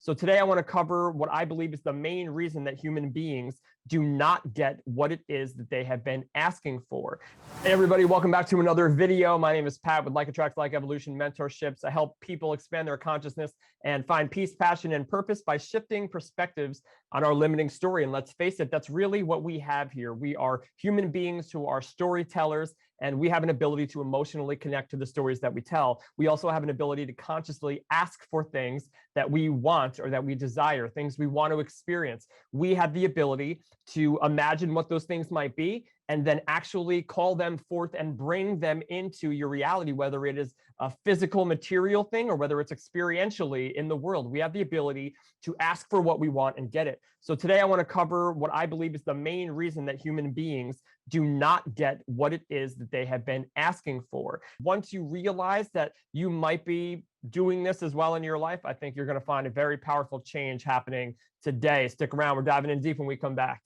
So today I want to cover what I believe is the main reason that human beings do not get what it is that they have been asking for. Hey everybody, welcome back to another video. My name is Pat with Like Attracts Like Evolution Mentorships. I help people expand their consciousness and find peace, passion, and purpose by shifting perspectives on our limiting story. And let's face it, that's really what we have here. We are human beings who are storytellers, and we have an ability to emotionally connect to the stories that we tell. We also have an ability to consciously ask for things that we want or that we desire, things we want to experience. We have the ability to imagine what those things might be and then actually call them forth and bring them into your reality, whether it is a physical material thing or whether it's experientially in the world. We have the ability to ask for what we want and get it. So today I want to cover what I believe is the main reason that human beings do not get what it is that they have been asking for. Once you realize that you might be doing this as well in your life, I think you're going to find a very powerful change happening today. Stick around. We're diving in deep when we come back.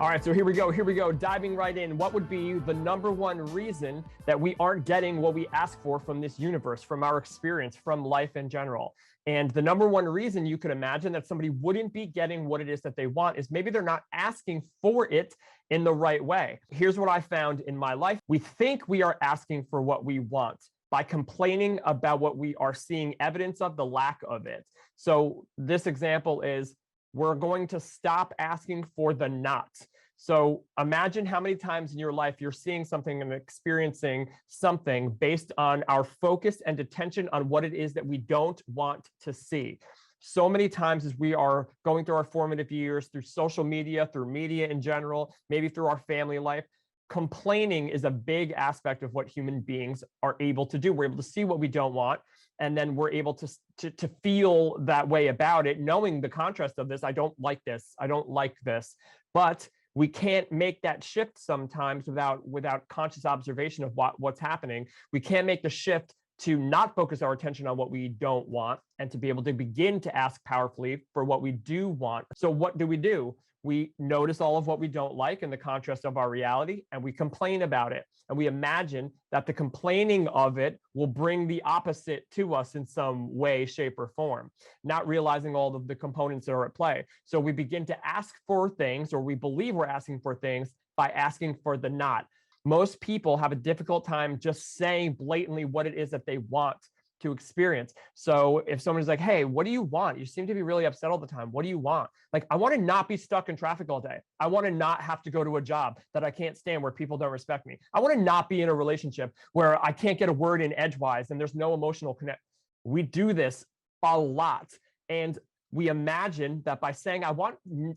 All right, so here we go, diving right in. What would be the number one reason that we aren't getting what we ask for from this universe, from our experience, from life in general? And the number one reason you could imagine that somebody wouldn't be getting what it is that they want is maybe they're not asking for it in the right way. Here's what I found in my life. We think we are asking for what we want by complaining about what we are seeing evidence of, the lack of it. So this example is, we're going to stop asking for the not. So imagine how many times in your life you're seeing something and experiencing something based on our focus and attention on what it is that we don't want to see. So many times as we are going through our formative years, through social media, through media in general, maybe through our family life, complaining is a big aspect of what human beings are able to do. We're able to see what we don't want, and then we're able to feel that way about it, knowing the contrast of this. I don't like this. I don't like this. But we can't make that shift sometimes without conscious observation of what's happening. We can't make the shift to not focus our attention on what we don't want and to be able to begin to ask powerfully for what we do want. So what do? We notice all of what we don't like in the contrast of our reality, and we complain about it. And we imagine that the complaining of it will bring the opposite to us in some way, shape, or form, not realizing all of the components that are at play. So we begin to ask for things, or we believe we're asking for things by asking for the not. Most people have a difficult time just saying blatantly what it is that they want to experience. So if someone's like, hey, what do you want? You seem to be really upset all the time. What do you want? Like, I want to not be stuck in traffic all day. I want to not have to go to a job that I can't stand where people don't respect me. I want to not be in a relationship where I can't get a word in edgewise and there's no emotional connect. We do this a lot. And we imagine that by saying, I want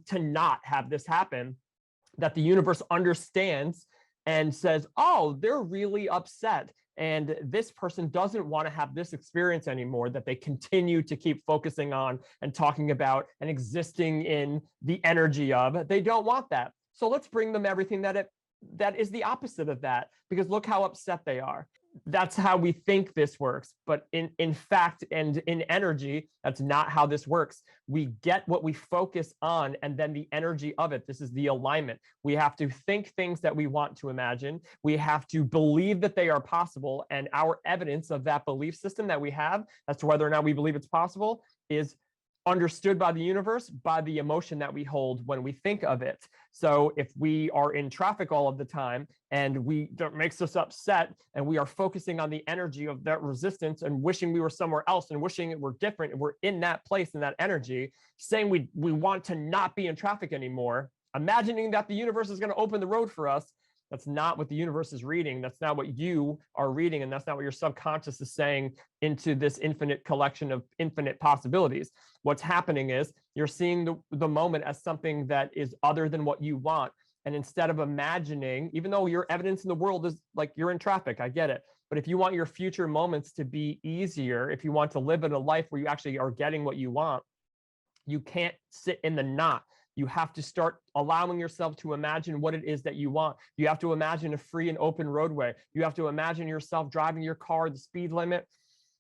to not have this happen, that the universe understands and says, oh, they're really upset. And this person doesn't want to have this experience anymore, that they continue to keep focusing on and talking about and existing in the energy of. They don't want that. So let's bring them everything that is the opposite of that, because look how upset they are. That's how we think this works. But in fact, and in energy, that's not how this works. We get what we focus on and then the energy of it. This is the alignment. We have to think things that we want to imagine. We have to believe that they are possible. And our evidence of that belief system that we have as to whether or not we believe it's possible is understood by the universe by the emotion that we hold when we think of it. So if we are in traffic all of the time and that makes us upset, and we are focusing on the energy of that resistance and wishing we were somewhere else and wishing it were different, and we're in that place in that energy, saying we want to not be in traffic anymore, imagining that the universe is going to open the road for us. That's not what the universe is reading. That's not what you are reading. And that's not what your subconscious is saying into this infinite collection of infinite possibilities. What's happening is you're seeing the moment as something that is other than what you want. And instead of imagining, even though your evidence in the world is like you're in traffic, I get it. But if you want your future moments to be easier, if you want to live in a life where you actually are getting what you want, you can't sit in the not. You have to start allowing yourself to imagine what it is that you want. You have to imagine a free and open roadway. You have to imagine yourself driving your car the speed limit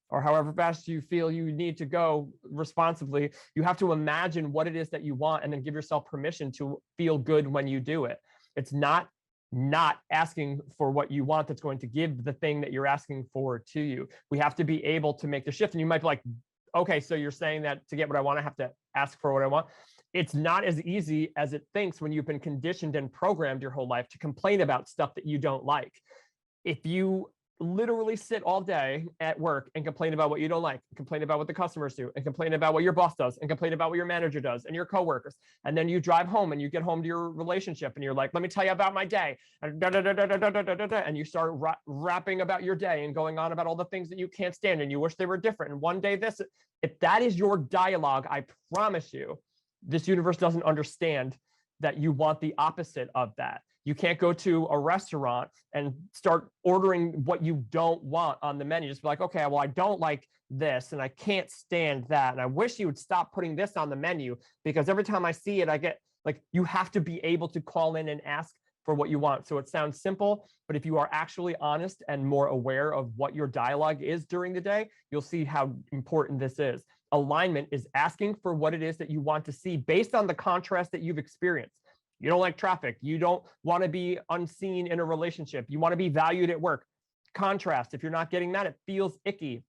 or however fast you feel you need to go responsibly. You have to imagine what it is that you want and then give yourself permission to feel good when you do it. It's not not asking for what you want that's going to give the thing that you're asking for to you. We have to be able to make the shift. And you might be like, okay, so you're saying that to get what I want, I have to ask for what I want. It's not as easy as it thinks when you've been conditioned and programmed your whole life to complain about stuff that you don't like. If you literally sit all day at work and complain about what you don't like, complain about what the customers do, and complain about what your boss does, and complain about what your manager does and your coworkers, and then you drive home and you get home to your relationship and you're like, let me tell you about my day, and you start rapping about your day and going on about all the things that you can't stand and you wish they were different, and one day this, if that is your dialogue, I promise you, this universe doesn't understand that you want the opposite of that. You can't go to a restaurant and start ordering what you don't want on the menu. Just be like, okay, well, I don't like this and I can't stand that. And I wish you would stop putting this on the menu, because every time I see it, I get like, you have to be able to call in and ask for what you want. So it sounds simple, but if you are actually honest and more aware of what your dialogue is during the day, you'll see how important this is. Alignment is asking for what it is that you want to see based on the contrast that you've experienced. You don't like traffic. You don't want to be unseen in a relationship. You want to be valued at work. Contrast. If you're not getting that, it feels icky.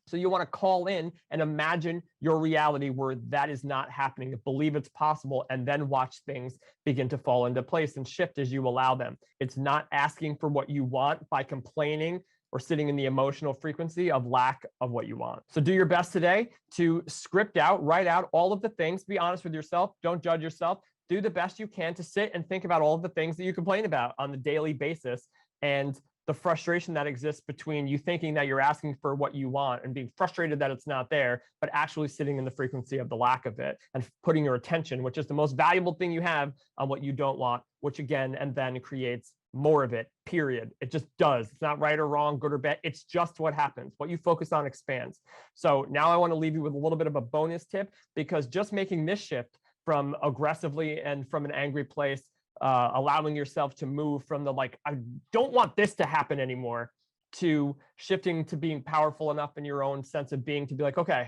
So you want to call in and imagine your reality where that is not happening. Believe it's possible, and then watch things begin to fall into place and shift as you allow them. It's not asking for what you want by complaining or sitting in the emotional frequency of lack of what you want. So do your best today to script out, write out all of the things. Be honest with yourself. Don't judge yourself. Do the best you can to sit and think about all of the things that you complain about on the daily basis, and the frustration that exists between you thinking that you're asking for what you want and being frustrated that it's not there, but actually sitting in the frequency of the lack of it and putting your attention, which is the most valuable thing you have, on what you don't want, which again, and then creates more of it, period. It just does. It's not right or wrong, good or bad. It's just what happens. What you focus on expands. So now I want to leave you with a little bit of a bonus tip, because just making this shift from aggressively and from an angry place, allowing yourself to move from the like, I don't want this to happen anymore, to shifting to being powerful enough in your own sense of being to be like, okay,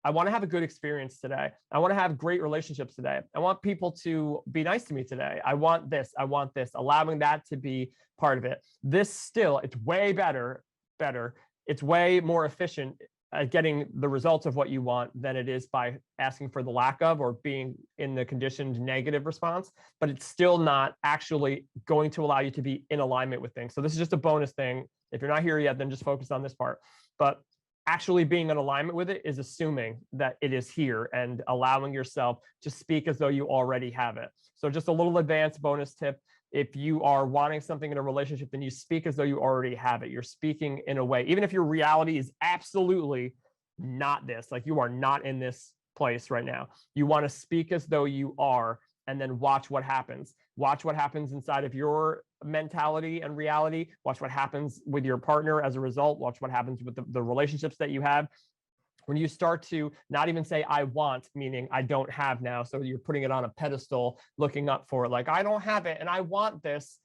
I want to have a good experience today. I want to have great relationships today. I want people to be nice to me today. I want this. I want this. Allowing that to be part of it. This still, it's way better. It's way more efficient at getting the results of what you want than it is by asking for the lack of or being in the conditioned negative response, but it's still not actually going to allow you to be in alignment with things. So this is just a bonus thing. If you're not here yet, then just focus on this part. But actually being in alignment with it is assuming that it is here and allowing yourself to speak as though you already have it. So just a little advanced bonus tip. If you are wanting something in a relationship, then you speak as though you already have it. You're speaking in a way, even if your reality is absolutely not this, like you are not in this place right now. You want to speak as though you are, and then watch what happens. Watch what happens inside of your mentality and reality. Watch what happens with your partner as a result. Watch what happens with the relationships that you have. When you start to not even say I want, meaning I don't have now, so you're putting it on a pedestal, looking up for it, like I don't have it and I want this.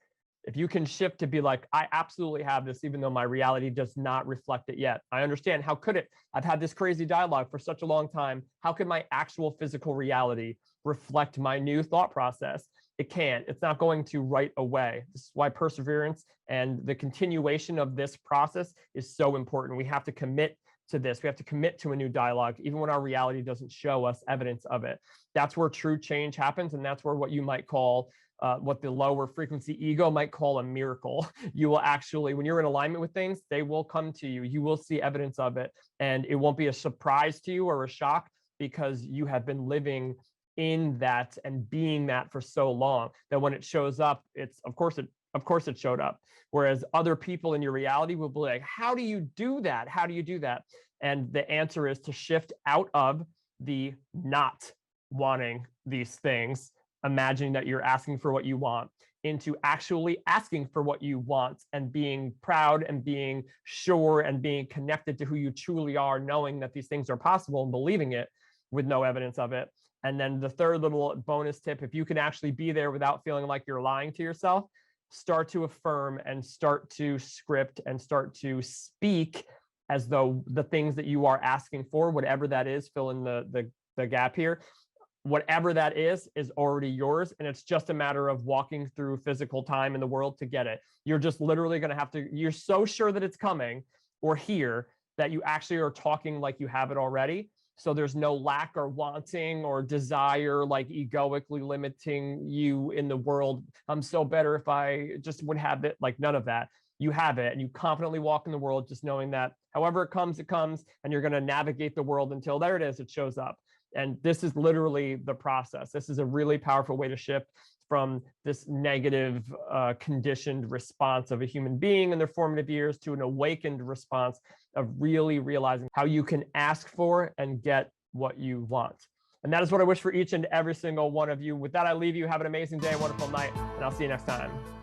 If you can shift to be like, I absolutely have this, even though my reality does not reflect it yet. I understand. How could it? I've had this crazy dialogue for such a long time. How could my actual physical reality reflect my new thought process? It can't. It's not going to right away. This is why perseverance and the continuation of this process is so important. We have to commit to this. We have to commit to a new dialogue, even when our reality doesn't show us evidence of it. That's where true change happens. And that's where what you might call, what the lower frequency ego might call a miracle. You will actually, when you're in alignment with things, they will come to you. You will see evidence of it. And it won't be a surprise to you or a shock, because you have been living in that and being that for so long that when it shows up, it's, of course it showed up. Whereas other people in your reality will be like, how do you do that? How do you do that? And the answer is to shift out of the not wanting these things, imagining that you're asking for what you want, into actually asking for what you want and being proud and being sure and being connected to who you truly are, knowing that these things are possible and believing it with no evidence of it. And then the third little bonus tip, if you can actually be there without feeling like you're lying to yourself, start to affirm and start to script and start to speak as though the things that you are asking for, whatever that is, fill in the gap here, whatever that is already yours. And it's just a matter of walking through physical time in the world to get it. You're just literally going to have to, you're so sure that it's coming or here that you actually are talking like you have it already. So there's no lack or wanting or desire, like egoically limiting you in the world. I'm so better if I just would have it, like none of that. You have it and you confidently walk in the world just knowing that however it comes, and you're going to navigate the world until there it is, it shows up. And this is literally the process. This is a really powerful way to shift from this negative conditioned response of a human being in their formative years to an awakened response of really realizing how you can ask for and get what you want. And that is what I wish for each and every single one of you. With that, I leave you. Have an amazing day, a wonderful night, and I'll see you next time.